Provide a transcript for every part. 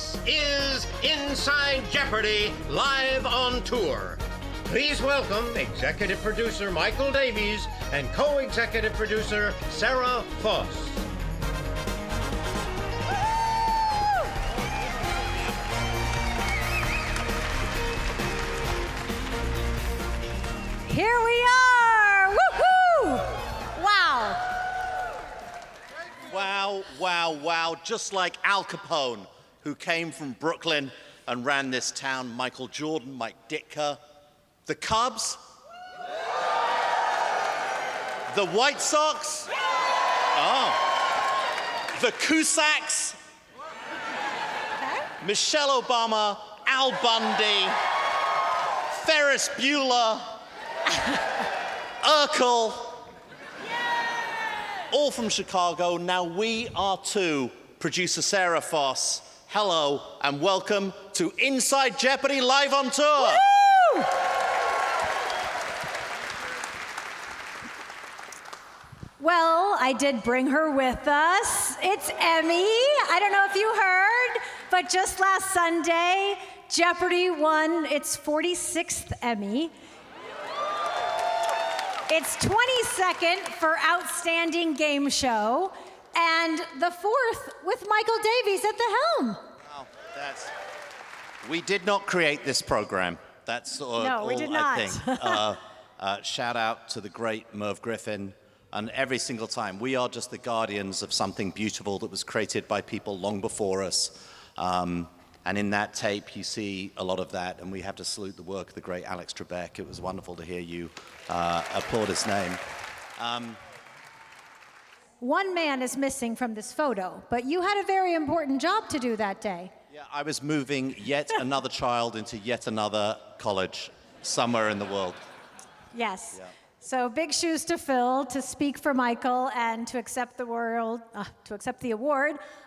This is Inside Jeopardy! Live on Tour. Please welcome executive producer Michael Davies and co-executive producer Sarah Foss. Here we are! Woohoo! Wow. Wow, wow, wow. Just like Al Capone, who came from Brooklyn and ran this town. Michael Jordan, Mike Ditka. The Cubs. The White Sox. Oh. The Cusacks. Michelle Obama, Al Bundy, Ferris Bueller, Urkel, all from Chicago. Now we are two. Producer Sarah Foss, hello and welcome to Inside Jeopardy! Live on Tour. Woo! Well, I did bring her with us. It's Emmy. I don't know if you heard, but just last Sunday, Jeopardy! Won its 46th Emmy. It's 22nd for Outstanding Game Show, and the 4th with Michael Davies at the helm. Wow, we did not create this program. That's all we did not. I think. Shout out to the great Merv Griffin. And every single time, we are just the guardians of something beautiful that was created by people long before us. And in that tape, you see a lot of that, and we have to salute the work of the great Alex Trebek. It was wonderful to hear you applaud his name. One man is missing from this photo, but you had a very important job to do that day. Yeah, I was moving yet another child into yet another college somewhere in the world. Yes. Yeah. So big shoes to fill, to speak for Michael and to accept the award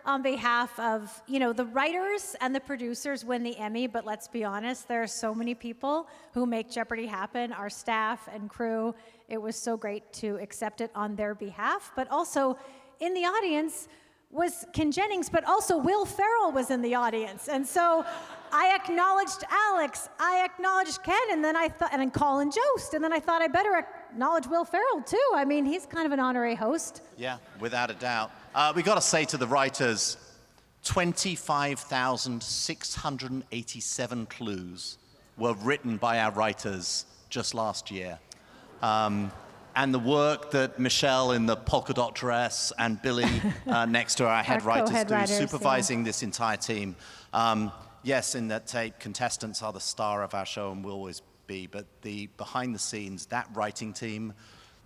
on behalf of, the writers and the producers win the Emmy, but let's be honest, there are so many people who make Jeopardy! Happen, our staff and crew. It was so great to accept it on their behalf, but also in the audience was Ken Jennings, but also Will Ferrell was in the audience. And so I acknowledged Alex, I acknowledged Ken, and then and then Colin Jost, and then I thought I better acknowledge Will Ferrell too. I mean, he's kind of an honorary host. Yeah, without a doubt. We got to say to the writers, 25,687 clues were written by our writers just last year. And the work that Michelle in the polka dot dress and Billy next to our head writers do, supervising this entire team. Yes, in that tape, contestants are the star of our show and will always be, but the behind the scenes, that writing team,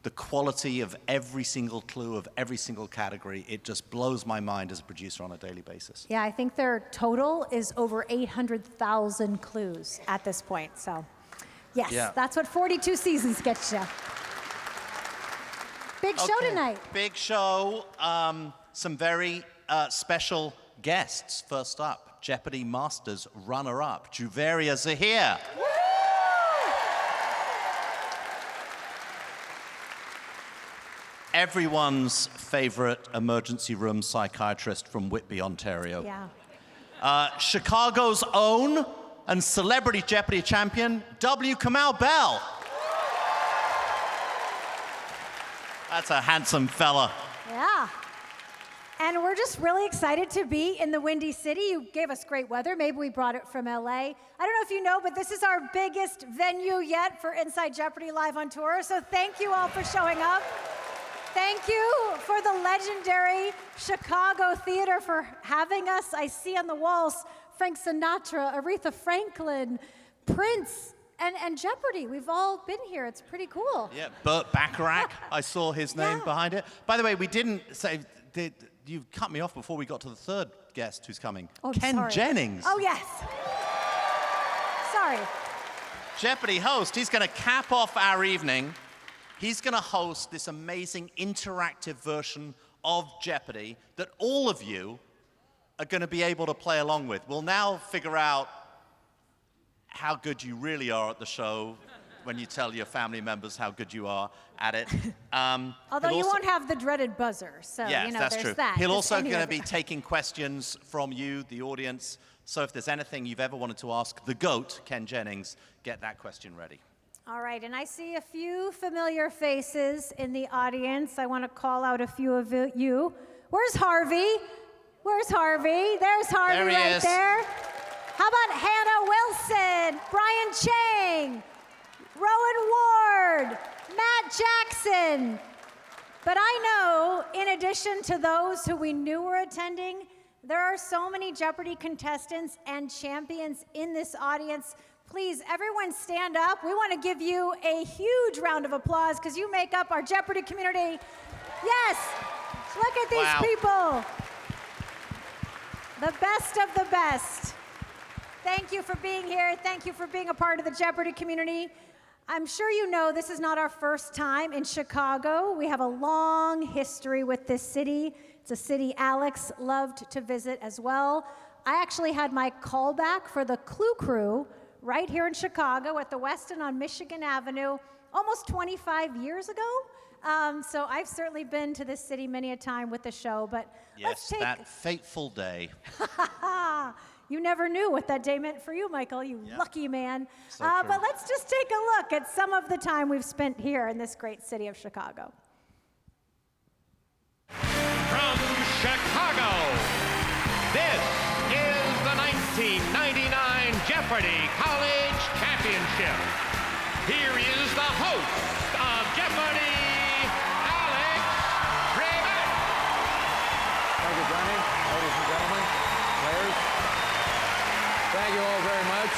the quality of every single clue of every single category, it just blows my mind as a producer on a daily basis. Yeah, I think their total is over 800,000 clues at this point. So, yes, That's what 42 seasons gets you. Big show tonight. Big show. Some very special guests. First up, Jeopardy! Masters runner-up, Juveria Zahir. Woo! Everyone's favorite emergency room psychiatrist from Whitby, Ontario. Yeah. Chicago's own and celebrity Jeopardy! Champion, W. Kamau Bell. That's a handsome fella. Yeah. And we're just really excited to be in the Windy City. You gave us great weather. Maybe we brought it from LA. I don't know if you know, but this is our biggest venue yet for Inside Jeopardy! Live on Tour. So thank you all for showing up. Thank you for the legendary Chicago Theater for having us. I see on the walls Frank Sinatra, Aretha Franklin, Prince, and Jeopardy! We've all been here. It's pretty cool. Yeah, Burt Bacharach. I saw his name behind it. By the way, we didn't say, you cut me off before we got to the third guest who's coming. Oh, Ken Jennings. Oh, yes. Sorry. Jeopardy! Host. He's going to cap off our evening. He's going to host this amazing interactive version of Jeopardy! That all of you are going to be able to play along with. We'll now figure out how good you really are at the show when you tell your family members how good you are at it. Although you won't have the dreaded buzzer, so Yes, you know, that's there's true. that. He'll Just also any going to of be it. taking questions from you, the audience. So if there's anything you've ever wanted to ask the GOAT, Ken Jennings, get that question ready. All right, and I see a few familiar faces in the audience. I want to call out a few of you. Where's Harvey? Where's Harvey? There's Harvey There he right is. there. How about Hannah Wilson, Brian Chang, Rowan Ward, Matt Jackson? But I know, in addition to those who we knew were attending, there are so many Jeopardy contestants and champions in this audience. Please, everyone stand up. We want to give you a huge round of applause because you make up our Jeopardy community. Yes, look at these people. The best of the best. Thank you for being here. Thank you for being a part of the Jeopardy community. I'm sure you know this is not our first time in Chicago. We have a long history with this city. It's a city Alex loved to visit as well. I actually had my callback for the Clue Crew right here in Chicago at the Westin on Michigan Avenue almost 25 years ago. So I've certainly been to this city many a time with the show, but let's Yes, take... that fateful day. You never knew what that day meant for you, Michael, you lucky man. So true. But let's just take a look at some of the time we've spent here in this great city of Chicago. From Chicago, this is the 1999 Jeopardy College Championship. Here is the host of Jeopardy, Alex Trebek. Thank you, Johnny. Ladies and gentlemen, players, thank you all very much.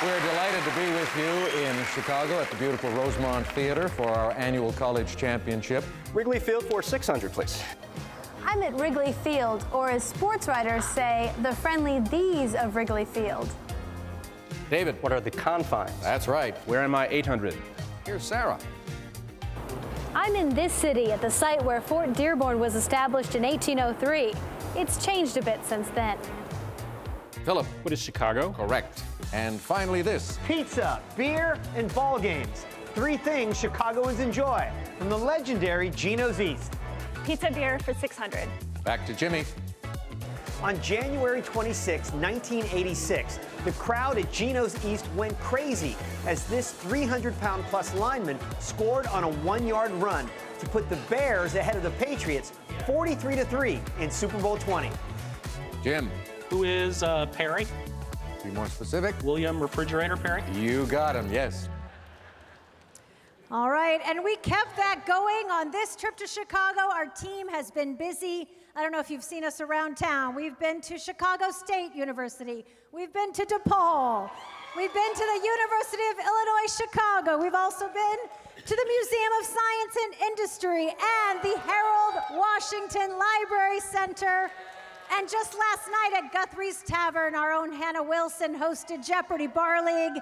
We're delighted to be with you in Chicago at the beautiful Rosemont Theater for our annual college championship. Wrigley Field for 600, please. I'm at Wrigley Field, or as sports writers say, the friendly these of Wrigley Field. David. What are the confines? That's right. Where am I 800? Here's Sarah. I'm in this city at the site where Fort Dearborn was established in 1803. It's changed a bit since then. Philip. What is Chicago? Correct. And finally this. Pizza, beer, and ball games. 3 things Chicagoans enjoy from the legendary Geno's East. Pizza beer for 600. Back to Jimmy. On January 26, 1986, the crowd at Geno's East went crazy as this 300-pound-plus lineman scored on a 1-yard run to put the Bears ahead of the Patriots 43-3 in Super Bowl 20. Jim. Who is Perry? Be more specific. William Refrigerator Perry? You got him, yes. All right, and we kept that going on this trip to Chicago. Our team has been busy. I don't know if you've seen us around town. We've been to Chicago State University. We've been to DePaul. We've been to the University of Illinois, Chicago. We've also been to the Museum of Science and Industry and the Harold Washington Library Center. And just last night at Guthrie's Tavern, our own Hannah Wilson hosted Jeopardy Bar League.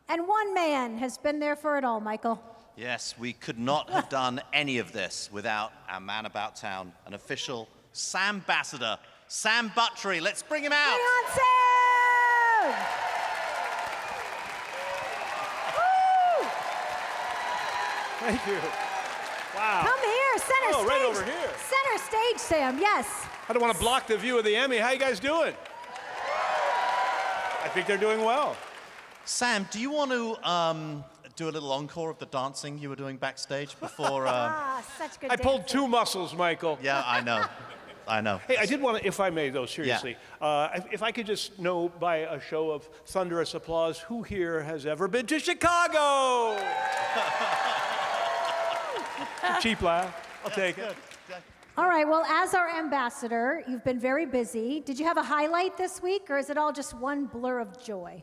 And one man has been there for it all, Michael. Yes, we could not have done any of this without our man about town, an official Sam Ambassador, Sam Buttrey. Let's bring him out. Bring on Sam! Woo! Thank you. Wow. Come here, center stage. right over here. Center stage, Sam, yes. I don't want to block the view of the Emmy. How you guys doing? I think they're doing well. Sam, do you want to do a little encore of the dancing you were doing backstage before? Such good I pulled dancing. 2 muscles, Michael. Yeah, I know. I know. Hey, I did want to, if I may, though, seriously, if I could just know by a show of thunderous applause, who here has ever been to Chicago? Cheap laugh. I'll take it. All right, well, as our ambassador, you've been very busy. Did you have a highlight this week, or is it all just one blur of joy?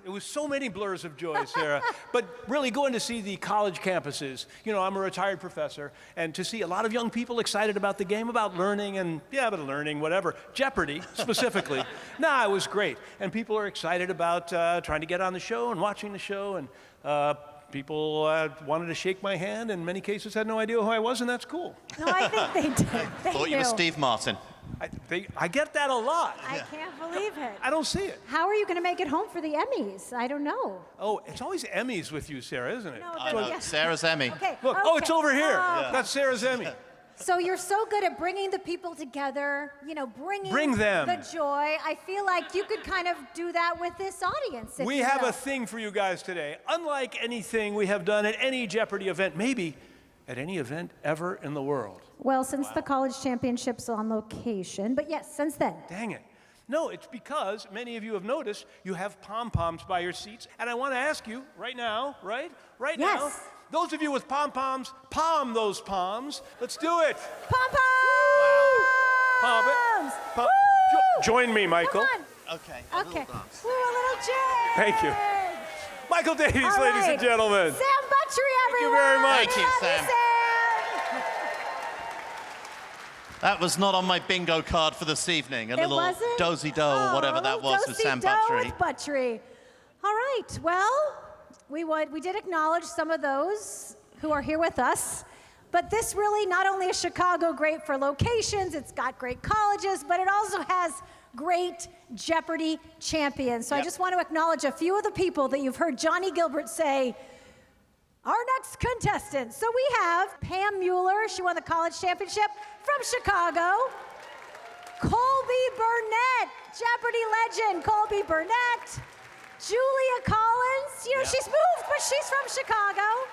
It was so many blurs of joy, Sarah. But really going to see the college campuses. You know, I'm a retired professor, and to see a lot of young people excited about the game, about learning, and about learning, whatever. Jeopardy, specifically. It was great. And people are excited about trying to get on the show and watching the show, and people wanted to shake my hand, and in many cases had no idea who I was, and that's cool. No, I think they did. They Thought you knew. were Steve Martin. I get that a lot. I can't believe it. I don't see it. How are you going to make it home for the Emmys? I don't know. Oh, it's always Emmys with you, Sarah, isn't it? No, I but know, yes. Sarah's Emmy. Okay. Look, okay. oh, it's over here. Oh. That's Sarah's Emmy. So you're so good at bringing the people together, bring them. the joy. I feel like you could kind of do that with this audience. We have a thing for you guys today. Unlike anything we have done at any Jeopardy event, maybe at any event ever in the world. Well, since the college championship's on location, but yes, since then. Dang it. No, it's because many of you have noticed you have pom-poms by your seats. And I want to ask you right now, right Yes. now, those of you with pom-poms, palm those palms. Let's do it. Pom-poms! Palm it. Join me, Michael. Come on. Okay. Okay. Ooh, a little jig. Thank you. Michael Davies, All ladies right. and gentlemen. Sam Buttrey, everyone. you very much. Thank you, Love Sam. That was not on my bingo card for this evening. A It little wasn't? dozy-do, whatever that was with Sam Do-si-do Buttrey. with Buttrey. All right. Well, we did acknowledge some of those who are here with us. But this really, not only is Chicago great for locations, it's got great colleges, but it also has great Jeopardy champions. So I just want to acknowledge a few of the people that you've heard Johnny Gilbert say, our next contestant. So we have Pam Mueller. She won the college championship from Chicago. Colby Burnett, Jeopardy legend, Colby Burnett. Julia Collins, she's moved, but she's from Chicago.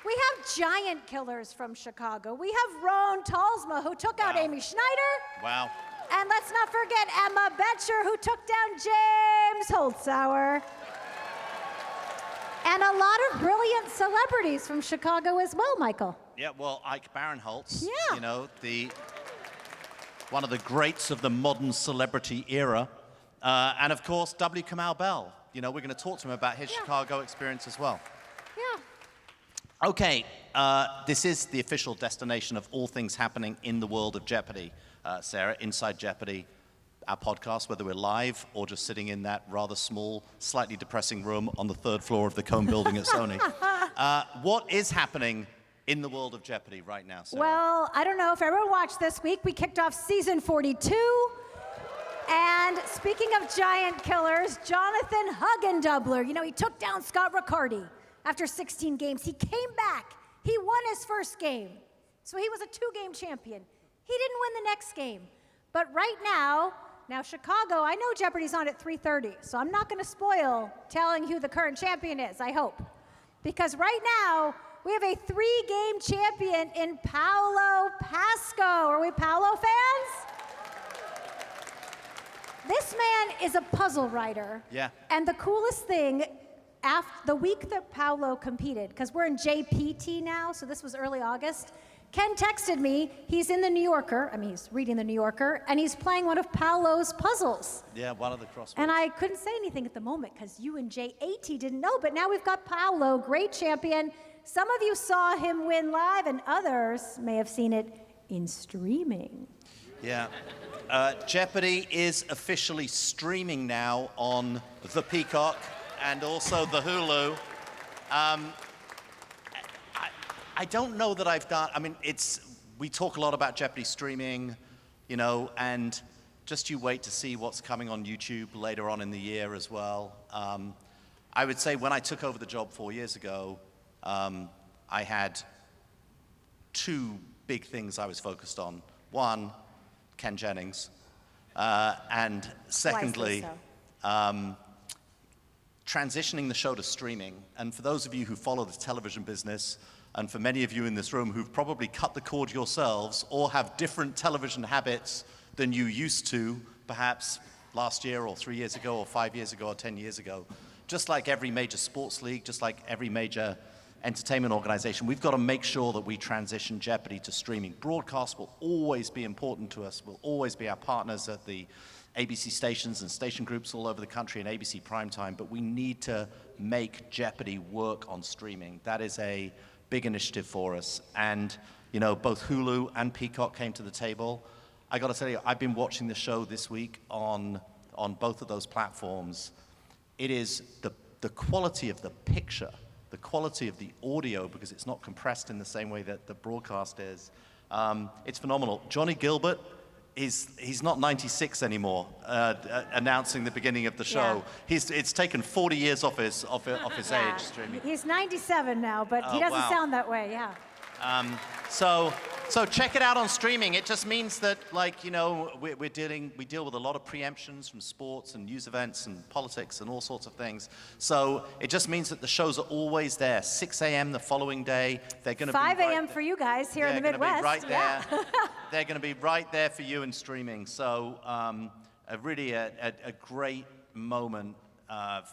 We have giant killers from Chicago. We have Roan Talsma, who took out Amy Schneider. Wow. And let's not forget Emma Betcher, who took down James Holzhauer. And a lot of brilliant celebrities from Chicago as well, Michael. Yeah, well, Ike Barinholtz, Yeah. one of the greats of the modern celebrity era. And of course, W. Kamau Bell. We're going to talk to him about his Chicago experience as well. Yeah. Okay, this is the official destination of all things happening in the world of Jeopardy, Sarah, Inside Jeopardy, our podcast, whether we're live or just sitting in that rather small, slightly depressing room on the third floor of the Cone building at Sony. What is happening in the world of Jeopardy right now, Sarah? Well, I don't know if everyone watched this week. We kicked off season 42. And speaking of giant killers, Jonathan Hugendubler, he took down Scott Riccardi after 16 games. He came back. He won his first game. So he was a 2-game champion. He didn't win the next game. But right now Chicago, I know Jeopardy's on at 3:30, so I'm not going to spoil telling who the current champion is, I hope. Because right now, we have a 3-game champion in Paolo Pasco. Are we Paolo fans? This man is a puzzle writer. Yeah. And the coolest thing, the week that Paolo competed, because we're in JPT now, so this was early August, Ken texted me. He's in the New Yorker. He's reading the New Yorker, and he's playing one of Paolo's puzzles. Yeah, one of the crosswords. And I couldn't say anything at the moment because you and JAT didn't know, but now we've got Paolo, great champion. Some of you saw him win live, and others may have seen it in streaming. Yeah. Jeopardy is officially streaming now on the Peacock and also the Hulu. I don't know that I've done, we talk a lot about Jeopardy streaming, and just you wait to see what's coming on YouTube later on in the year as well. I would say when I took over the job 4 years ago, I had 2 big things I was focused on. One, Ken Jennings, and secondly, transitioning the show to streaming. And for those of you who follow the television business, and for many of you in this room who've probably cut the cord yourselves or have different television habits than you used to, perhaps last year or 3 years ago or 5 years ago or 10 years ago, just like every major sports league, just like every major entertainment organization, we've got to make sure that we transition Jeopardy to streaming. Broadcast will always be important to us, will always be our partners at the ABC stations and station groups all over the country and ABC Primetime, but we need to make Jeopardy work on streaming. That is a big initiative for us. And, both Hulu and Peacock came to the table. I got to tell you, I've been watching the show this week on both of those platforms. It is the quality of the picture, the quality of the audio, because it's not compressed in the same way that the broadcast is. It's phenomenal. Johnny Gilbert he's not 96 anymore, announcing the beginning of the show. Yeah. It's taken 40 years off his Yeah. age streaming. He's 97 now, but he doesn't wow. sound that way, yeah. So check it out on streaming. It just means that, like, you know, we deal with a lot of preemptions from sports and news events and politics and all sorts of things. So it just means that the shows are always there. 6 a.m. the following day. They're going to be 5 a.m. for you guys here in the Midwest. Be right there. Yeah. They're going to be right there for you in streaming. So really a great moment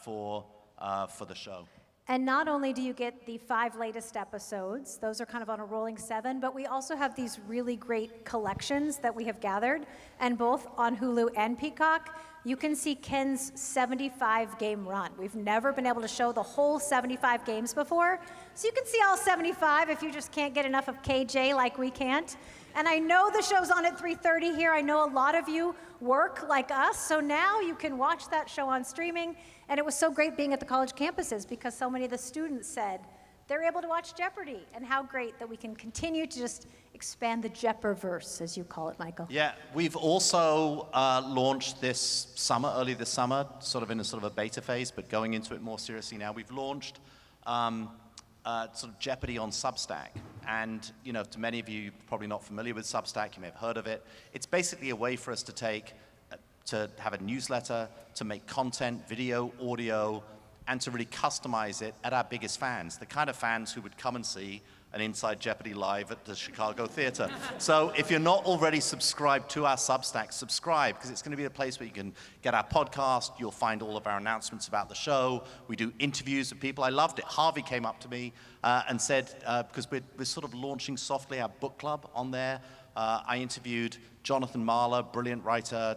for the show. And not only do you get the 5 latest episodes, those are kind of on a rolling 7, but we also have these really great collections that we have gathered. And both on Hulu and Peacock, you can see Ken's 75-game run. We've never been able to show the whole 75 games before. So you can see all 75 if you just can't get enough of KJ like we can't. And I know the show's on at 3:30 here. I know a lot of you work like us, so now you can watch that show on streaming. And it was so great being at the college campuses because so many of the students said they're able to watch Jeopardy, and how great that we can continue to just expand the Jeoparverse, as you call it, Michael. Yeah, we've also launched early this summer, sort of in a beta phase, but going into it more seriously now. We've launched sort of Jeopardy on Substack. And, you know, to many of you probably not familiar with Substack, you may have heard of it. It's basically a way for us to have a newsletter, to make content, video, audio, and to really customize it at our biggest fans, the kind of fans who would come and see an Inside Jeopardy live at the Chicago Theater. So if you're not already subscribed to our Substack, subscribe, because it's going to be a place where you can get our podcast. You'll find all of our announcements about the show. We do interviews with people. I loved it. Harvey came up to me and said, because we're sort of launching softly our book club on there, I interviewed Jonathan Marler, brilliant writer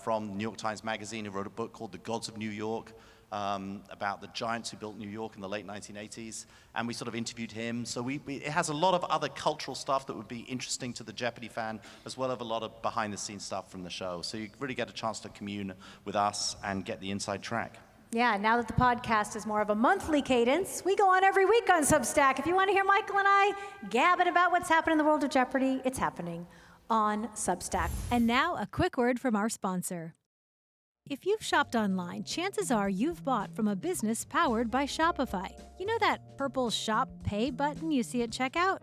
from New York Times Magazine, who wrote a book called The Gods of New York, about the giants who built New York in the late 1980s, and we sort of interviewed him. So it has a lot of other cultural stuff that would be interesting to the Jeopardy fan, as well as a lot of behind-the-scenes stuff from the show. So you really get a chance to commune with us and get the inside track. Yeah, now that the podcast is more of a monthly cadence, we go on every week on Substack. If you want to hear Michael and I gabbing about what's happening in the world of Jeopardy, it's happening on Substack. And now a quick word from our sponsor. If you've shopped online, chances are you've bought from a business powered by Shopify. You know that purple Shop Pay button you see at checkout?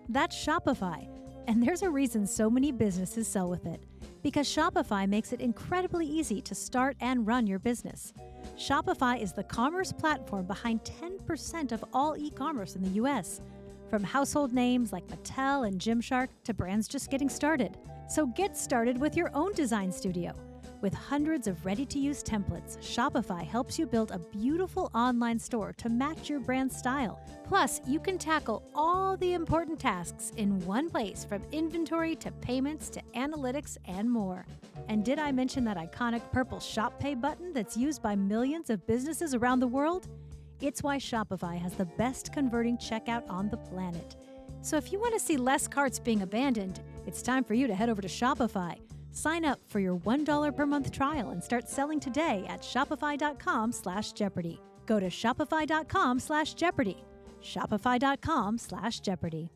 That's Shopify. And there's a reason so many businesses sell with it. Because Shopify makes it incredibly easy to start and run your business. Shopify is the commerce platform behind 10% of all e-commerce in the US. From household names like Mattel and Gymshark to brands just getting started. So get started with your own design studio. With hundreds of ready-to-use templates, Shopify helps you build a beautiful online store to match your brand's style. Plus, you can tackle all the important tasks in one place, from inventory to payments to analytics and more. And did I mention that iconic purple Shop Pay button that's used by millions of businesses around the world? It's why Shopify has the best converting checkout on the planet. So if you want to see less carts being abandoned, it's time for you to head over to Shopify. Sign up for your $1 per month trial and start selling today at shopify.com/Jeopardy. Go to shopify.com/Jeopardy. Shopify.com/Jeopardy.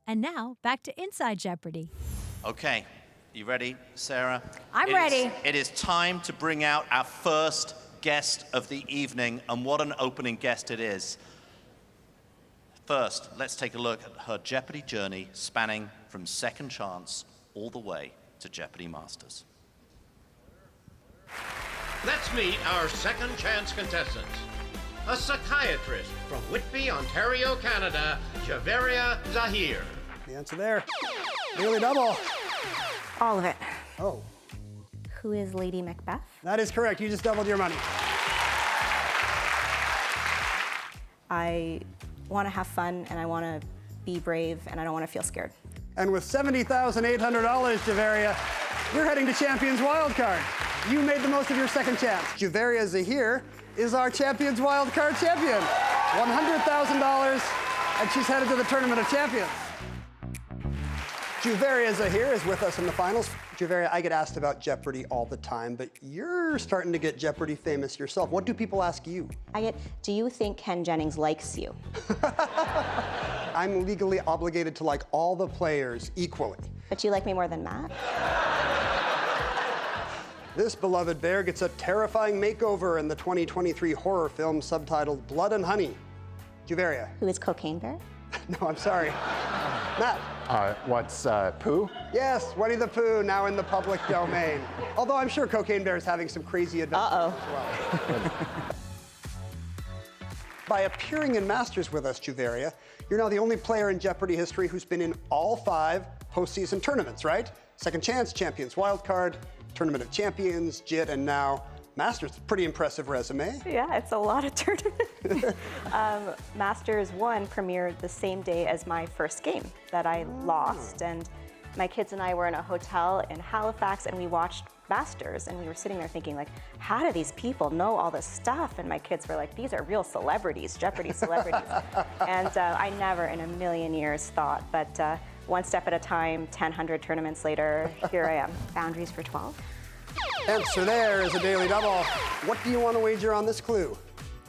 And now back to Inside Jeopardy. Okay, you ready, Sarah? I'm ready. It is time to bring out our first guest of the evening, and what an opening guest it is. First, let's take a look at her Jeopardy journey spanning from second chance all the way to Jeopardy Masters. Let's meet our second chance contestants. A psychiatrist from Whitby, Ontario, Canada, Javeria Zahir. The answer there. Nearly double. All of it. Oh, Who is Lady Macbeth? that is correct. You just doubled your money. I want to have fun, and I want to be brave, and I don't want to feel scared. And with $70,800, Javeria, you're heading to Champions Wildcard. You made the most of your second chance. Javeria Zahir is our Champions Wildcard champion. $100,000, and she's headed to the Tournament of Champions. Javeria Zahir is with us in the finals. Javeria, I get asked about Jeopardy all the time, but you're starting to get Jeopardy famous yourself. What do people ask you? Do you think Ken Jennings likes you? I'm legally obligated to like all the players equally. But you like me more than Matt? This beloved bear gets a terrifying makeover in the 2023 horror film subtitled Blood and Honey. Juveria. Who is Cocaine Bear? No, I'm sorry. Matt. What's Pooh? Yes, Winnie the Pooh, now in the public domain. Although I'm sure Cocaine Bear is having some crazy adventures as well. By appearing in Masters with us, Juveria, you're now the only player in Jeopardy history who's been in all 5 postseason tournaments, right? Second Chance, Champions Wildcard, Tournament of Champions, JIT, and now Masters. Pretty impressive resume. Yeah, it's a lot of tournaments. Masters 1 premiered the same day as my first game that I lost, and my kids and I were in a hotel in Halifax, and we watched Masters, and we were sitting there thinking, like, how do these people know all this stuff? And my kids were like, these are real celebrities, Jeopardy celebrities. And I never in a million years thought, but one step at a time, 1,000 tournaments later, here I am. Boundaries for 12. Answer there is a daily double. What do you want to wager on this clue?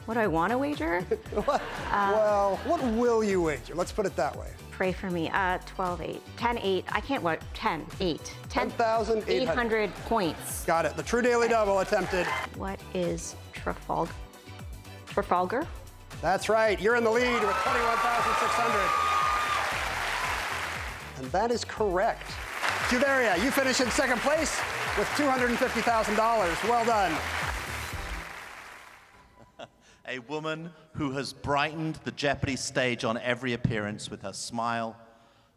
What do I want to wager? Well, what will you wager? Let's put it that way. Pray for me. 12-8. 10-8. I can't what? 10-8. 10,800 points. Got it. The true daily double attempted. What is Trafalgar? That's right. You're in the lead with 21,600. And that is correct. Juveria, you finish in second place with $250,000. Well done. A woman who has brightened the Jeopardy stage on every appearance with her smile,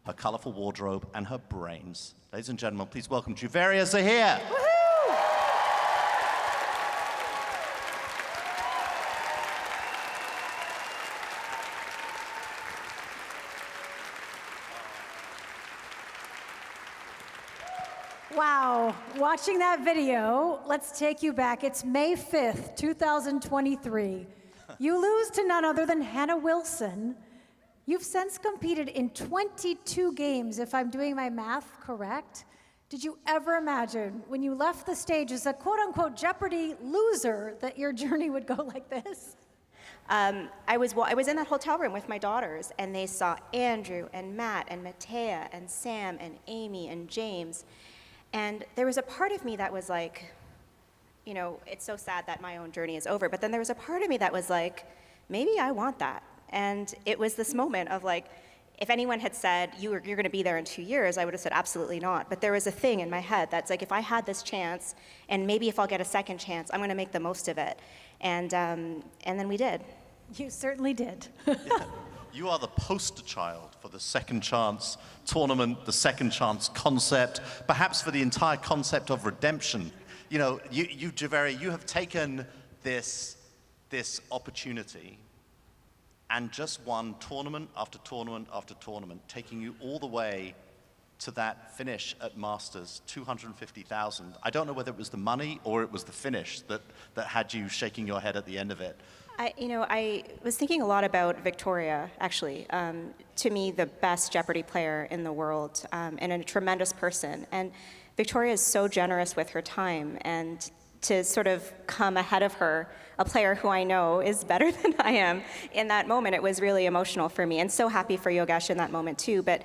her colorful wardrobe, and her brains. Ladies and gentlemen, please welcome Juveria Zahir. Wow, watching that video, let's take you back. It's May 5th, 2023. You lose to none other than Hannah Wilson. You've since competed in 22 games, if I'm doing my math correct. Did you ever imagine when you left the stage as a quote-unquote Jeopardy loser that your journey would go like this? I was in that hotel room with my daughters, and they saw Andrew and Matt and Matea and Sam and Amy and James. And there was a part of me that was like, you know, it's so sad that my own journey is over, but then there was a part of me that was like, maybe I want that. And it was this moment of like, if anyone had said, you're going to be there in 2 years, I would have said, absolutely not. But there was a thing in my head that's like, if I had this chance, and maybe if I'll get a second chance, I'm going to make the most of it. And then we did. You certainly did. Yeah. You are the poster child for the second chance tournament, the second chance concept, perhaps for the entire concept of redemption. You know, you Juveria, you have taken this opportunity and just won tournament after tournament after tournament, taking you all the way to that finish at Masters, 250,000. I don't know whether it was the money or it was the finish that had you shaking your head at the end of it. I was thinking a lot about Victoria, actually. To me, the best Jeopardy player in the world, and a tremendous person. And Victoria is so generous with her time, and to sort of come ahead of her, a player who I know is better than I am, in that moment, it was really emotional for me, and so happy for Yogesh in that moment too. But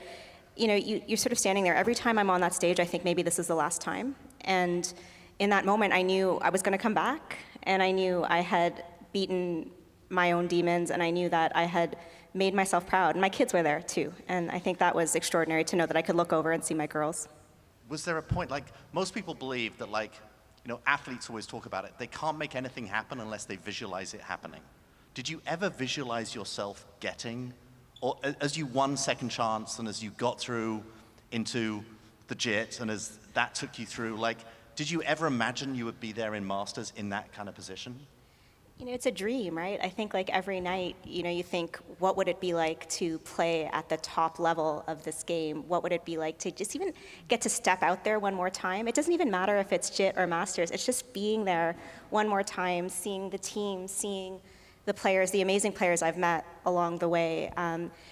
you know, you're sort of standing there. Every time I'm on that stage, I think maybe this is the last time. And in that moment, I knew I was going to come back, and I knew I had beaten my own demons, and I knew that I had made myself proud. And my kids were there too, and I think that was extraordinary to know that I could look over and see my girls. Was there a point, like, most people believe that, like, you know, athletes always talk about it, they can't make anything happen unless they visualize it happening. Did you ever visualize yourself getting, or as you won second chance and as you got through into the JIT and as that took you through, like, did you ever imagine you would be there in Masters in that kind of position? You know, it's a dream, right? I think like every night, you know, you think, what would it be like to play at the top level of this game? What would it be like to just even get to step out there one more time? It doesn't even matter if it's JIT or Masters. It's just being there one more time, seeing the team, seeing the players, the amazing players I've met along the way.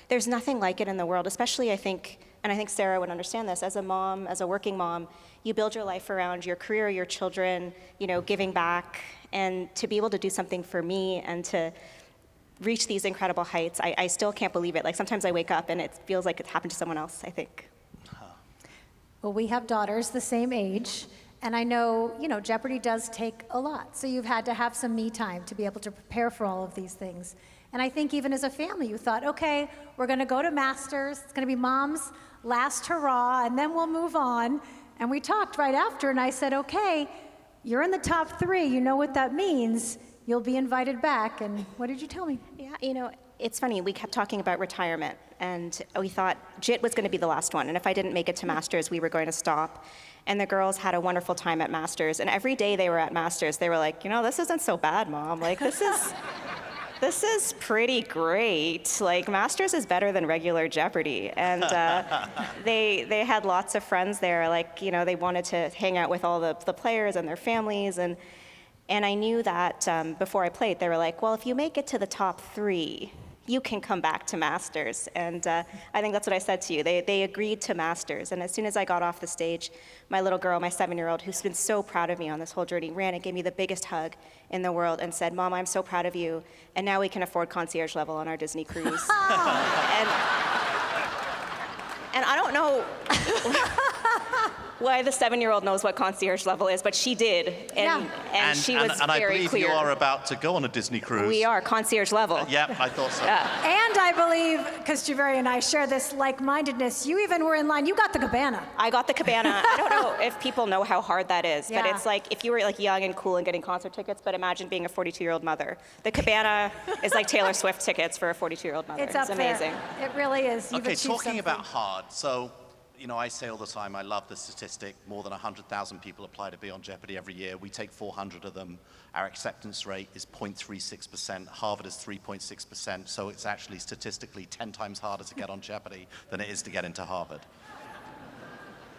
There's nothing like it in the world, especially I think, and I think Sarah would understand this, as a mom, as a working mom, you build your life around your career, your children, you know, giving back, and to be able to do something for me and to reach these incredible heights, I still can't believe it. Like sometimes I wake up and it feels like it's happened to someone else, I think. Well, we have daughters the same age, And I know, Jeopardy does take a lot. So you've had to have some me time to be able to prepare for all of these things. And I think even as a family, you thought, okay, we're going to go to Masters. It's going to be Mom's last hurrah, and then we'll move on. And we talked right after, and I said, okay, you're in the top 3. You know what that means. You'll be invited back. And what did you tell me? Yeah, it's funny. We kept talking about retirement, and we thought JIT was going to be the last one. And if I didn't make it to Masters, we were going to stop. And the girls had a wonderful time at Masters. And every day they were at Masters, they were like, this isn't so bad, Mom. Like, this is pretty great. Like, Masters is better than regular Jeopardy. And they had lots of friends there. Like, they wanted to hang out with all the players and their families. And I knew that before I played, they were like, well, if you make it to the top 3, you can come back to Masters. And I think that's what I said to you. They agreed to Masters. And as soon as I got off the stage, my little girl, my 7-year-old, who's been so proud of me on this whole journey, ran and gave me the biggest hug in the world and said, Mom, I'm so proud of you. And now we can afford concierge level on our Disney cruise. and I don't know why the 7-year-old knows what concierge level is, but she did, and she was and very I believe clear. you are about to go on a Disney cruise. We are concierge level. Yeah, I thought so. Yeah. And I believe, because Javeri and I share this like-mindedness, you even were in line. You got the cabana. I got the cabana. I don't know if people know how hard that is, but Yeah. it's like if you were like young and cool and getting concert tickets, but imagine being a 42-year-old mother. The cabana is like Taylor Swift tickets for a 42-year-old mother. It's up amazing. there. It really is. You've Okay, achieved talking something. about hard, so, I say all the time, I love the statistic. More than 100,000 people apply to be on Jeopardy every year. We take 400 of them. Our acceptance rate is 0.36%. Harvard is 3.6%. So it's actually statistically 10 times harder to get on Jeopardy than it is to get into Harvard.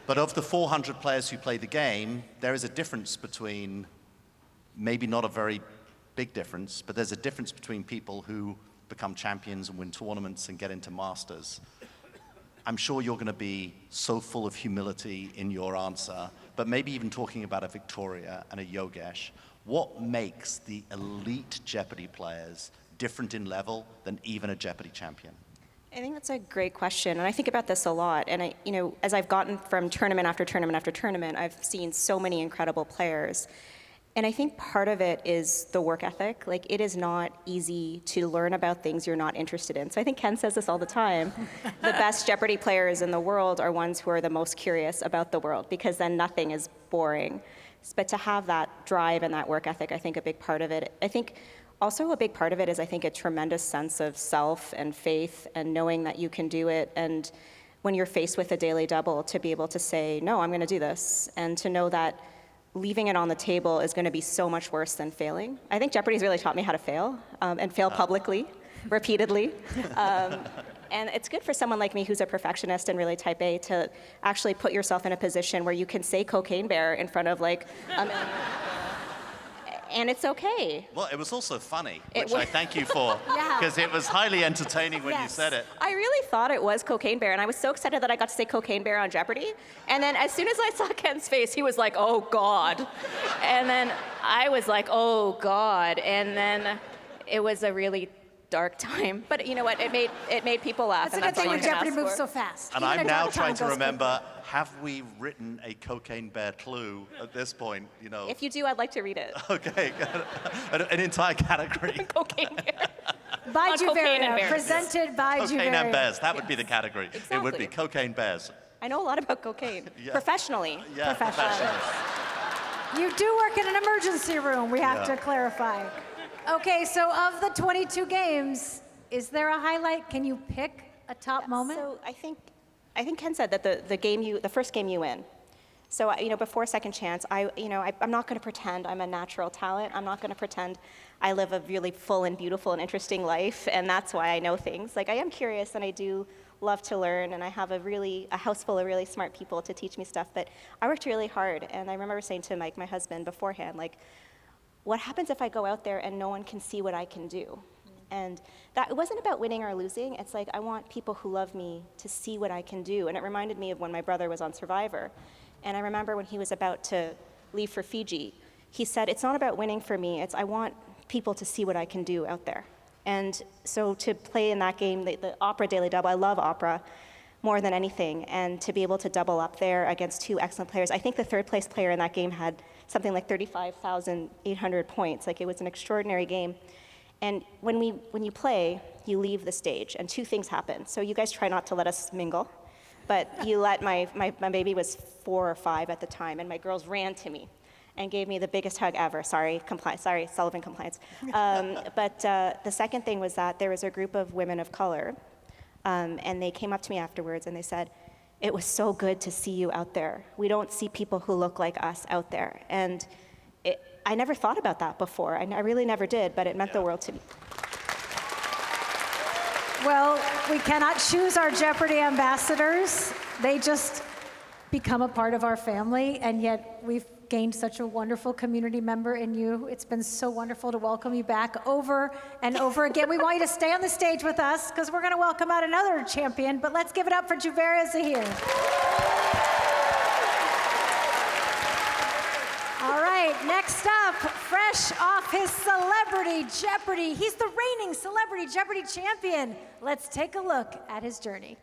But of the 400 players who play the game, there is a difference between, maybe not a very big difference, but there's a difference between people who become champions and win tournaments and get into Masters. I'm sure you're going to be so full of humility in your answer, but maybe even talking about a Victoria and a Yogesh, what makes the elite Jeopardy players different in level than even a Jeopardy champion? I think that's a great question, and I think about this a lot. And as I've gotten from tournament after tournament after tournament, I've seen so many incredible players. And I think part of it is the work ethic. Like, it is not easy to learn about things you're not interested in. So I think Ken says this all the time. The best Jeopardy players in the world are ones who are the most curious about the world, because then nothing is boring. But to have that drive and that work ethic, I think a big part of it. I think also a big part of it is, I think, a tremendous sense of self and faith and knowing that you can do it. And when you're faced with a daily double, to be able to say, no, I'm going to do this, and to know that leaving it on the table is going to be so much worse than failing. I think Jeopardy's really taught me how to fail, and fail publicly, repeatedly. And it's good for someone like me who's a perfectionist and really type A to actually put yourself in a position where you can say Cocaine Bear in front of like a million people. And it's okay. Well, it was also funny, It which was- I thank you for, Yeah. because it was highly entertaining when you Yes. said it. I really thought it was Cocaine Bear, and I was so excited that I got to say Cocaine Bear on Jeopardy. And then as soon as I saw Ken's face, he was like, oh, God. And then I was like, oh, God. And then it was a really dark time. But you know what? It made people laugh. That's a and good that's all thing you when can Jeopardy ask moves for. so fast. And Even I'm a now dark time trying to goes remember, have we written a Cocaine Bear clue at this point? If you do, I'd like to read it. Okay, an entire category. Cocaine Bear. By On cocaine and Juveria, bears. presented by Cocaine Juveria. and bears, that would be the category. It would be Exactly. cocaine bears. I know a lot about cocaine. Yeah. Professionally. Yeah, Professional. You do work in an emergency room, we have Yeah. to clarify. Okay, so of the 22 games, is there a highlight? Can you pick a top moment? So I think Ken said that the first game you win. So before Second Chance, I'm not going to pretend I'm a natural talent. I'm not going to pretend I live a really full and beautiful and interesting life, and that's why I know things. Like, I am curious, and I do love to learn, and I have a house full of really smart people to teach me stuff. But I worked really hard, and I remember saying to Mike, my husband, beforehand, like, what happens if I go out there and no one can see what I can do? And that it wasn't about winning or losing. It's like, I want people who love me to see what I can do. And it reminded me of when my brother was on Survivor. And I remember when he was about to leave for Fiji, he said, it's not about winning for me. I want people to see what I can do out there. And so to play in that game, the opera Daily Double, I love opera. more than anything. And to be able to double up there against two excellent players. I think the third place player in that game had something like 35,800 points. Like, it was an extraordinary game. And when you play, you leave the stage, and two things happen. So you guys try not to let us mingle, but you let my baby was 4 or 5 at the time, and my girls ran to me and gave me the biggest hug ever. Sorry, Sullivan Compliance. But the second thing was that there was a group of women of color, and they came up to me afterwards and they said, "It was so good to see you out there. We don't see people who look like us out there." And I never thought about that before. I really never did, but it meant the world to me. Well, we cannot choose our Jeopardy ambassadors. They just become a part of our family, and yet we've gained such a wonderful community member in you. It's been so wonderful to welcome you back over and over again. We want you to stay on the stage with us because we're going to welcome out another champion, but let's give it up for Juvaria Zahir. All right, next up, fresh off his Celebrity Jeopardy, he's the reigning Celebrity Jeopardy champion. Let's take a look at his journey.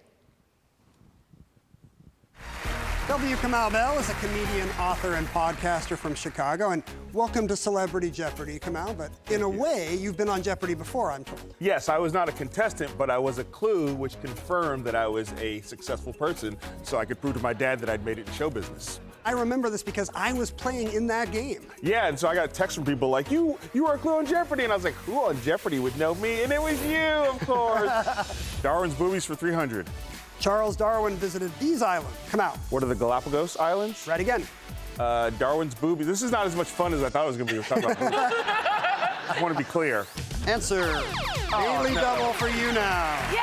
W. Kamau Bell is a comedian, author, and podcaster from Chicago, and welcome to Celebrity Jeopardy, Kamau. But in a way, you've been on Jeopardy before, I'm told. Yes, I was not a contestant, but I was a clue which confirmed that I was a successful person, so I could prove to my dad that I'd made it in show business. I remember this because I was playing in that game. Yeah, and so I got texts from people like, you were a clue on Jeopardy, and I was like, who on Jeopardy would know me? And it was you, of course. Darwin's Boobies for 300. Charles Darwin visited these islands. Come out. What are the Galapagos Islands? Right again. Darwin's Boobies. This is not as much fun as I thought it was going to be. We're talking about boobies. I want to be clear. Answer. Daily double for you now. Yay!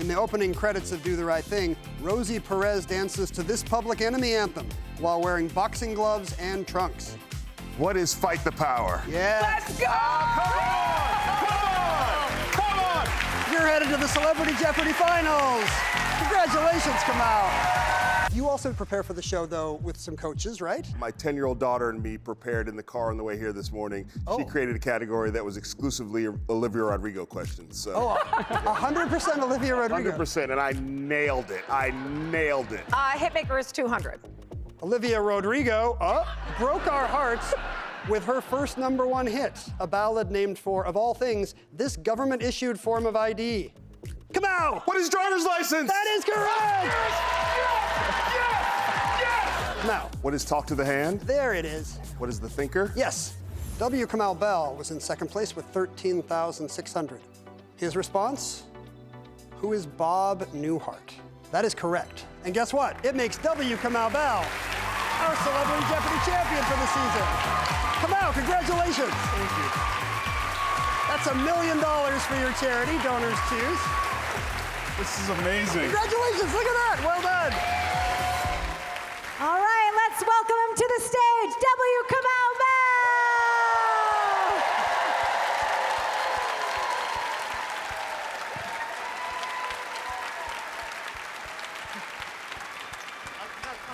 In the opening credits of Do the Right Thing, Rosie Perez dances to this Public Enemy anthem while wearing boxing gloves and trunks. What is Fight the Power? Yeah. Let's go! You're headed to the Celebrity Jeopardy finals. Congratulations, Kamau. You also prepare for the show, though, with some coaches, right? My 10-year-old daughter and me prepared in the car on the way here this morning. Oh. She created a category that was exclusively Olivia Rodrigo questions. So. Oh, 100% Olivia Rodrigo. 100%, and I nailed it. Hitmaker is 200. Olivia Rodrigo broke our hearts with her first #1 hit, a ballad named for, of all things, this government-issued form of ID. Kamau! What is driver's license? That is correct! Yes! Now. What is Talk to the Hand? There it is. What is The Thinker? Yes. W. Kamau Bell was in second place with 13,600. His response? Who is Bob Newhart? That is correct. And guess what? It makes W. Kamau Bell our Celebrity Jeopardy champion for the season. Kamau, congratulations. Thank you. That's $1 million for your charity, Donors Choose. This is amazing. Congratulations, look at that, well done. All right, let's welcome him to the stage, W. Kamau Bell.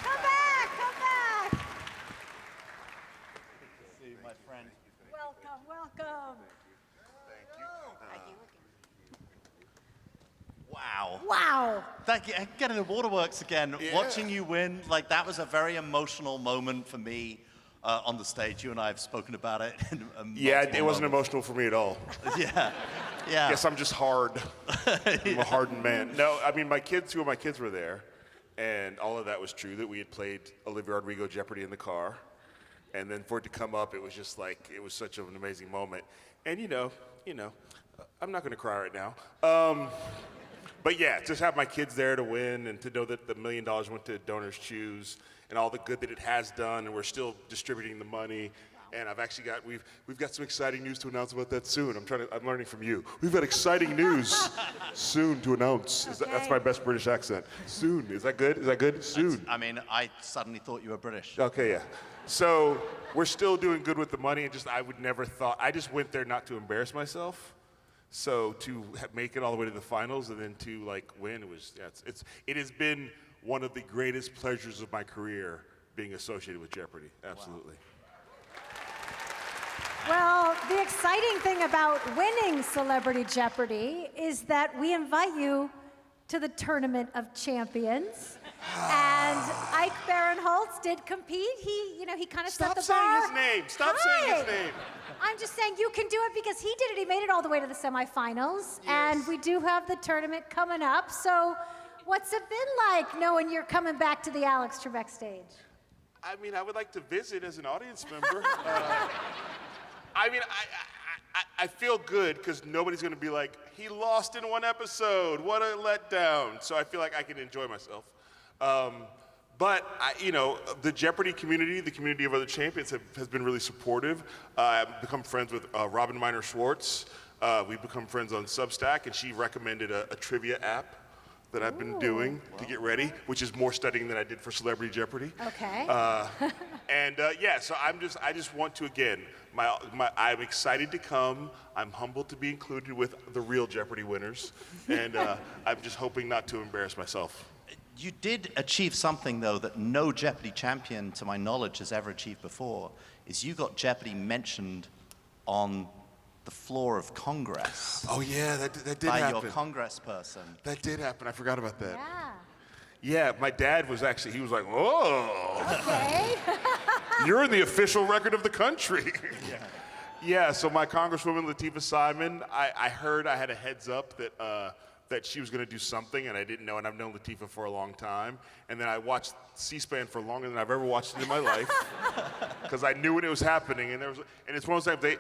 Come back. See you, my friend. Welcome. Wow. Thank you. Getting the waterworks again. Yeah. Watching you win, like that was a very emotional moment for me on the stage. You and I have spoken about it. Yeah, it wasn't emotional for me at all. Yeah. Guess I'm just hard. I'm a hardened man. No, I mean, two of my kids were there, and all of that was true, that we had played Olivia Rodrigo Jeopardy in the car. And then for it to come up, it was just like, it was such an amazing moment. And you know, I'm not gonna cry right now. But yeah, just have my kids there to win and to know that the $1 million went to Donors Choose and all the good that it has done, and we're still distributing the money. And I've actually we've got some exciting news to announce about that soon. I'm learning from you. We've got exciting news soon to announce. That's my best British accent. Soon. Is that good? Soon. I suddenly thought you were British. Okay, yeah. So we're still doing good with the money, and I just went there not to embarrass myself. So to make it all the way to the finals and then to win, it has been one of the greatest pleasures of my career being associated with Jeopardy. Absolutely. Wow. Well, the exciting thing about winning Celebrity Jeopardy is that we invite you to the Tournament of Champions. And Ike Barinholtz did compete. He kind of set the bar. Stop saying his name. Stop saying his name. I'm just saying you can do it because he did it. He made it all the way to the semifinals. And we do have the tournament coming up. So what's it been like knowing you're coming back to the Alex Trebek stage? I mean, I would like to visit as an audience member. I feel good because nobody's going to be like, he lost in one episode. What a letdown. So I feel like I can enjoy myself. But the Jeopardy community, the community of other champions has been really supportive. I've become friends with Robin Miner Schwartz. We've become friends on Substack, and she recommended a trivia app that I've been doing to get ready, which is more studying than I did for Celebrity Jeopardy. Okay. So I just want to, again, I'm excited to come. I'm humbled to be included with the real Jeopardy winners, and I'm just hoping not to embarrass myself. You did achieve something, though, that no Jeopardy champion, to my knowledge, has ever achieved before, is you got Jeopardy mentioned on the floor of Congress. Oh, yeah, that did by happen. By your congressperson. That did happen. I forgot about that. Yeah. Yeah, my dad was actually, he was like, oh. Okay. You're in the official record of the country. Yeah, so my Congresswoman Latifah Simon, I heard I had a heads up that she was going to do something, and I didn't know, and I've known Latifah for a long time. And then I watched C-SPAN for longer than I've ever watched it in my life, because I knew when it was happening. And it's one of those times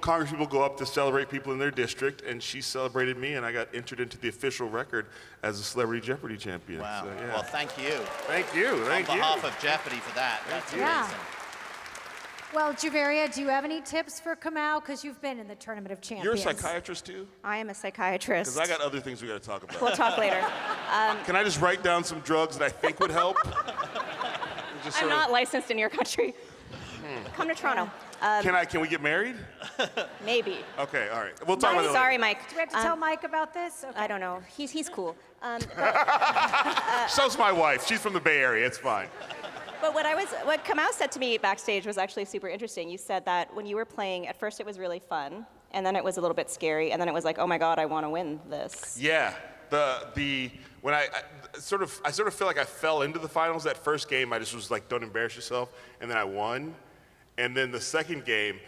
Congress people go up to celebrate people in their district, and she celebrated me, and I got entered into the official record as a Celebrity Jeopardy champion. Wow. So, yeah. Well, thank you. Thank you. On behalf of Jeopardy for that. That's amazing. Well, Juveria, do you have any tips for Kamau? Because you've been in the Tournament of Champions. You're a psychiatrist, too? I am a psychiatrist. Because I got other things we got to talk about. We'll talk later. Can I just write down some drugs that I think would help? I'm not licensed in your country. Come to Toronto. Can we get married? Maybe. Okay, all right. We'll talk about that later. Sorry, Mike. Do we have to tell Mike about this? Okay. I don't know. He's cool. So's my wife. She's from the Bay Area. It's fine. But what Kamau said to me backstage was actually super interesting. You said that when you were playing, at first it was really fun, and then it was a little bit scary, and then it was like, oh my God, I want to win this. Yeah. When I sort of feel like I fell into the finals. That first game, I just was like, don't embarrass yourself, and then I won. And then the second game,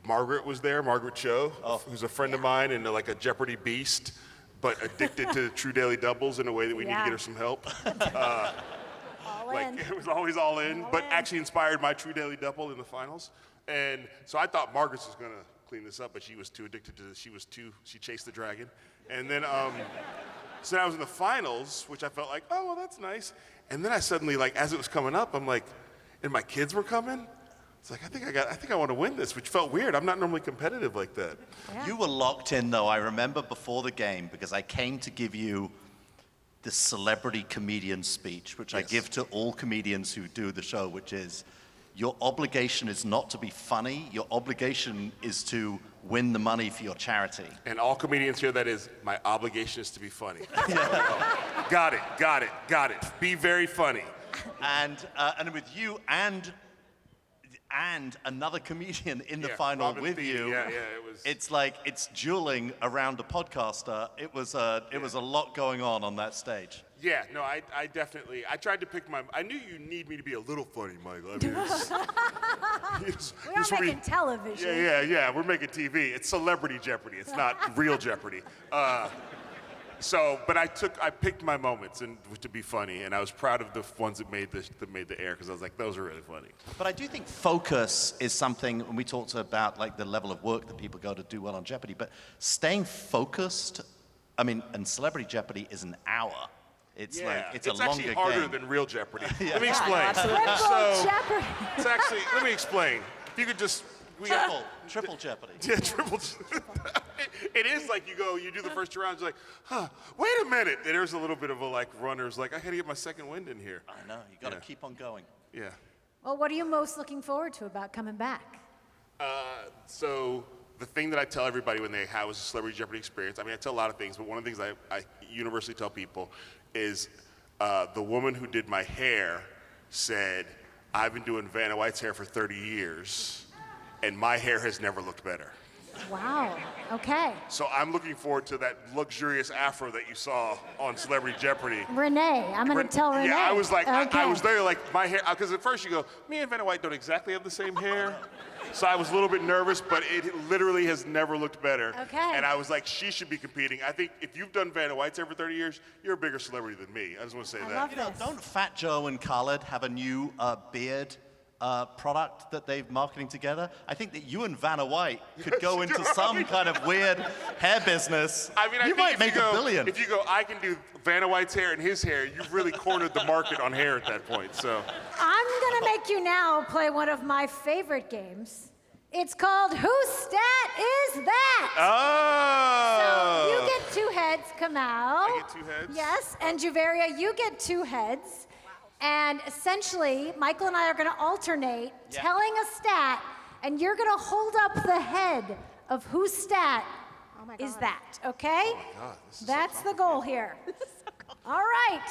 Margaret was there, Margaret Cho, who's a friend of mine and like a Jeopardy beast, but addicted to True Daily Doubles in a way that we need to get her some help. It was always all in, but actually inspired my True Daily Double in the finals. And so I thought Margaret was going to clean this up, but she was too addicted to this. She chased the dragon. And then, so then I was in the finals, which I felt like, oh, well, that's nice. And then I suddenly, as it was coming up, I'm like, and my kids were coming. It's like, I think I want to win this, which felt weird. I'm not normally competitive like that. Yeah. You were locked in, though, I remember before the game, because I came to give you the celebrity comedian speech, which I give to all comedians who do the show, which is, your obligation is not to be funny, your obligation is to win the money for your charity. And all comedians hear that is, my obligation is to be funny. Got it. Be very funny. And with you and another comedian in the final Robin with Thede. you. Yeah, it was. It's like it's dueling around a podcaster. It was a lot going on that stage. Yeah, no, I definitely, I tried to pick I knew you need me to be a little funny, Michael. I mean, we are making television. Yeah, we're making TV. It's Celebrity Jeopardy. It's not real Jeopardy. But I picked my moments to be funny, and I was proud of the ones that made the air, because I was like, those are really funny. But I do think focus is something, when we talked about the level of work that people go to do well on Jeopardy, but staying focused, and Celebrity Jeopardy is an hour. It's a longer game. It's actually harder than real Jeopardy. Let me explain. Jeopardy. It's actually, let me explain. If you could just, triple Jeopardy. Yeah, triple. It is like you do the first two rounds, you're like, wait a minute. And there's a little bit of a runner's I got to get my second wind in here. I know, you got to keep on going. Yeah. Well, what are you most looking forward to about coming back? So the thing that I tell everybody when they have a Celebrity Jeopardy experience, I tell a lot of things, but one of the things I universally tell people is the woman who did my hair said, I've been doing Vanna White's hair for 30 years. and my hair has never looked better. Wow. Okay. So I'm looking forward to that luxurious afro that you saw on Celebrity Jeopardy. Renee, I'm going to tell Renee. Yeah, I was like, Okay. I was there like my hair, because at first you go, me and Vanna White don't exactly have the same hair. So I was a little bit nervous, but it literally has never looked better. Okay. And I was like, she should be competing. I think if you've done Vanna White's every 30 years, you're a bigger celebrity than me. I just want to say that. love this. Don't Fat Joe and Khaled have a new beard product that they're marketing together? I think that you and Vanna White could go into some kind of weird hair business. I mean, I you think might if make you go, $1 billion. If you go, I can do Vanna White's hair and his hair, you've really cornered the market on hair at that point. So I'm going to make you now play one of my favorite games. It's called Whose Stat Is That? Oh! So you get 2 heads, Kamau. I get 2 heads? Yes, and Juveria, you get 2 heads. And essentially, Michael and I are going to alternate telling a stat, and you're going to hold up the head of whose stat is that, okay? Oh my God, this is That's the goal here. All right.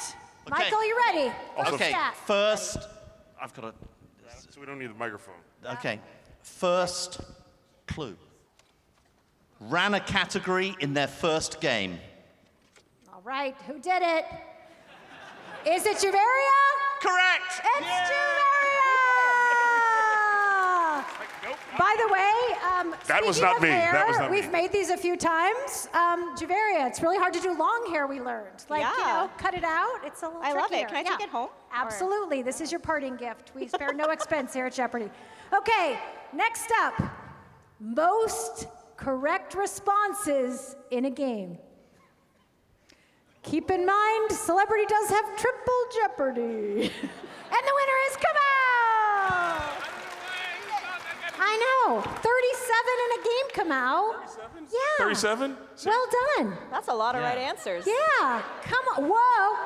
Okay. Michael, you ready? Okay, Stat. first, I've got So we don't need the microphone. Okay, first clue. Ran a category in their first game. All right, who did it? Is it Juveria? Correct! It's Juveria! By the way, That was speaking not of me. hair, That was not me. we've made these a few times. Juveria, it's really hard to do long hair, we learned. Like, you Yeah. know, cut it out. It's a little I love it. trickier. Can I take it home? Absolutely. This is your parting gift. We spare no expense here at Jeopardy. Okay, next up. Most correct responses in a game. Keep in mind, Celebrity does have triple jeopardy. And the winner is Kamau! I know. 37 in a game, Kamau. 37? Yeah. 37? Well done. That's a lot of right answers. Yeah. Come on. Whoa.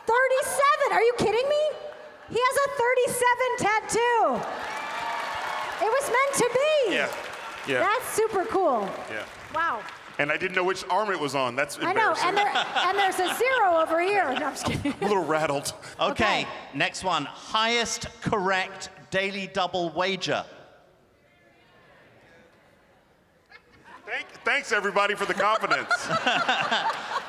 37. Are you kidding me? He has a 37 tattoo. It was meant to be. Yeah. Yeah. That's super cool. Yeah. Wow. And I didn't know which arm it was on. That's I know, embarrassing. and there's a 0 over here. No, I'm just kidding. I'm a little rattled. Okay, next one. Highest correct daily double wager. Thanks, everybody, for the confidence.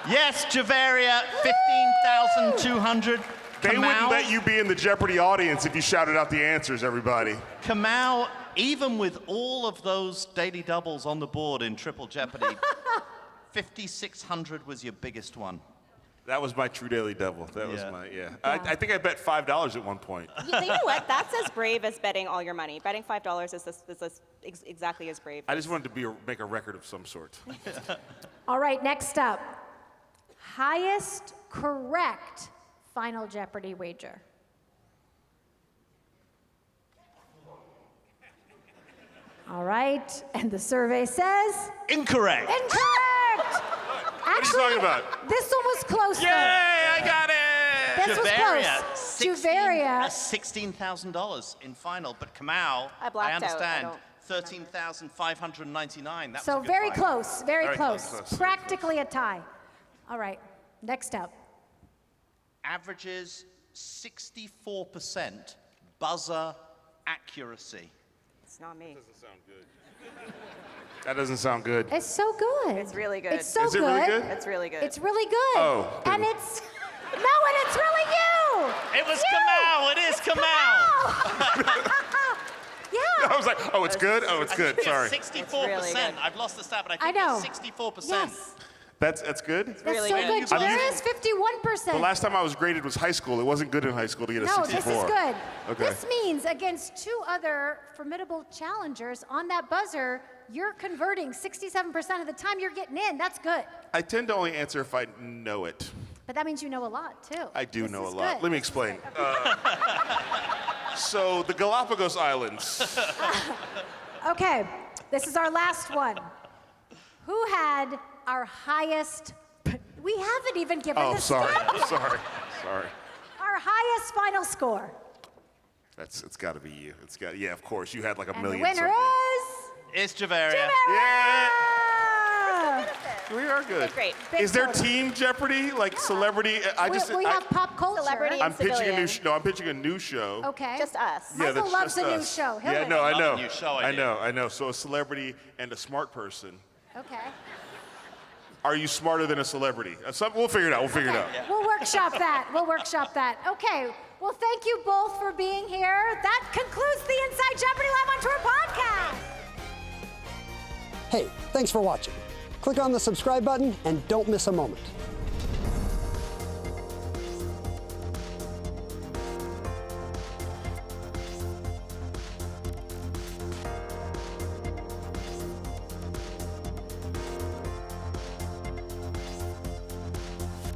Yes, Juveria, 15,200. They wouldn't Kamau, let you be in the Jeopardy audience if you shouted out the answers, everybody. Kamau, even with all of those daily doubles on the board in Triple Jeopardy, 5,600 was your biggest one. That was my true daily double. That was my, I think I bet $5 at one point. You know what? That's as brave as betting all your money. Betting $5 is exactly as brave. I just wanted to make a record of some sort. All right, next up. Highest correct Final Jeopardy wager. All right, and the survey says? Incorrect. Incorrect! What are you talking about? This one was close, Yay, I got it! This was close. Juveria. $16,000 in final, but Kamau, I blacked out. I understand, don't 13,599. That So was a good very final. close, very close. close. Practically a tie. All right, next up. Averages 64% buzzer accuracy. It's not me. That doesn't sound good. It's so good. It's really good. It's so Is it good. really good? It's really good. It's really good. Oh, And then- it's no, and it's really you. It was You. Kamau. It is Kamau. Yeah. I was like, oh, it's good? Oh, it's good. Sorry. 64%. really good. I've lost the stat, but I I think know. it's 64%. Yes. That's good? That's really so good. good. I'm There using- is 51%. The last time I was graded was high school. It wasn't good in high school to get a No, 64. this is good. Okay. This means against 2 other formidable challengers on that buzzer, you're converting 67% of the time you're getting in. That's good. I tend to only answer if I know it. But that means you know a lot, too. I do This know a is lot. good. Let me explain. So the Galapagos Islands. Okay, this is our last one. Who had our highest... We haven't even given Oh, the sorry. stat. Sorry. Our highest final score. It's got to be you. Yeah, of course. You had like a And the million. winner something. is... It's Juveria. Juveria! Yeah. We are good. Okay, great. Is there Team Jeopardy, like celebrity? We have pop culture. Celebrity I'm and pitching a new. civilian. I'm pitching a new show. Okay. Just us. Yeah, Michael that's loves just a new us. show. He'll Yeah, win. no, I know. Love a new show I know. So a celebrity and a smart person. Okay. Are you smarter than a celebrity? We'll figure it out. We'll workshop that. Okay. Well, thank you both for being here. That concludes the Inside Jeopardy Live on Tour podcast. Hey, thanks for watching. Click on the subscribe button and don't miss a moment.